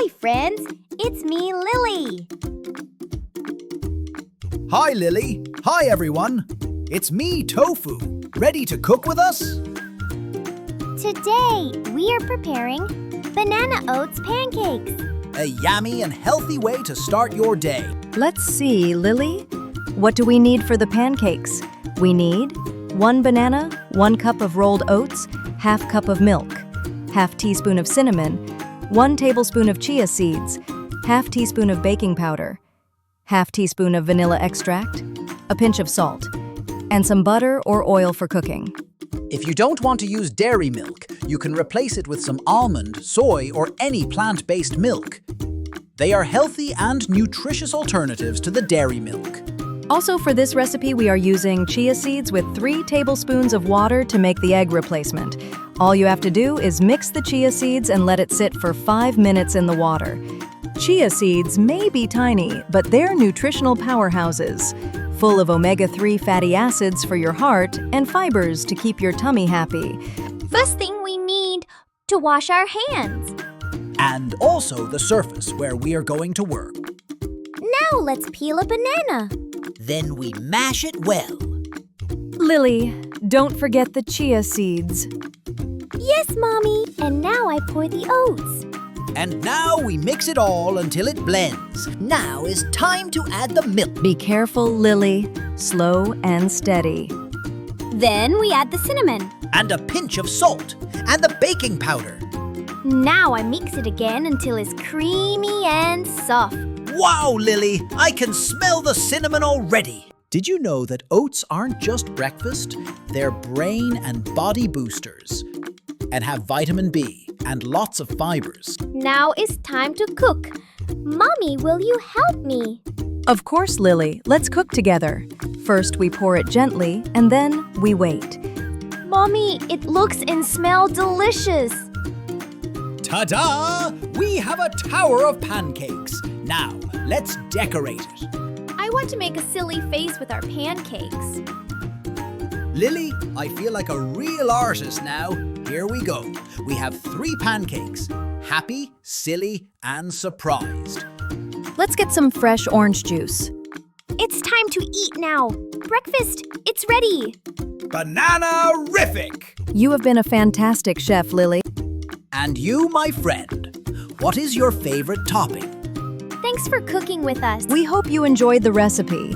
Hi, friends. It's me, Lily. Hi, Lily. Hi, everyone. It's me, Tofu. Ready to cook with us? Today, we are preparing Banana Oats Pancakes. A yummy and healthy way to start your day. Let's see, Lily. What do we need for the pancakes? We need 1 banana, 1 cup of rolled oats, half cup of milk, half teaspoon of cinnamon, 1 tablespoon of chia seeds, half teaspoon of baking powder, half teaspoon of vanilla extract, a pinch of salt, and some butter or oil for cooking. If you don't want to use dairy milk, you can replace it with some almond, soy, or any plant-based milk. They are healthy and nutritious alternatives to the dairy milk. Also for this recipe, we are using chia seeds with 3 tablespoons of water to make the egg replacement. All you have to do is mix the chia seeds and let it sit for 5 minutes in the water. Chia seeds may be tiny, but they're nutritional powerhouses, full of omega-3 fatty acids for your heart and fibers to keep your tummy happy. First thing we need to wash our hands. And also the surface where we are going to work. Now let's peel a banana. Then we mash it well. Lily, don't forget the chia seeds. Yes, Mommy. And now I pour the oats. And now we mix it all until it blends. Now is time to add the milk. Be careful, Lily. Slow and steady. Then we add the cinnamon. And a pinch of salt. And the baking powder. Now I mix it again until it's creamy and soft. Wow, Lily! I can smell the cinnamon already! Did you know that oats aren't just breakfast? They're brain and body boosters and have vitamin B and lots of fibers. Now it's time to cook. Mommy, will you help me? Of course, Lily. Let's cook together. First, we pour it gently, and then we wait. Mommy, it looks and smells delicious. Ta-da! We have a tower of pancakes. Now, let's decorate it. I want to make a silly face with our pancakes. Lily, I feel like a real artist now. Here we go. We have 3 pancakes. Happy, silly, and surprised. Let's get some fresh orange juice. It's time to eat now. Breakfast, it's ready. Banana-rific! You have been a fantastic chef, Lily. And you, my friend, what is your favorite topping? Thanks for cooking with us. We hope you enjoyed the recipe.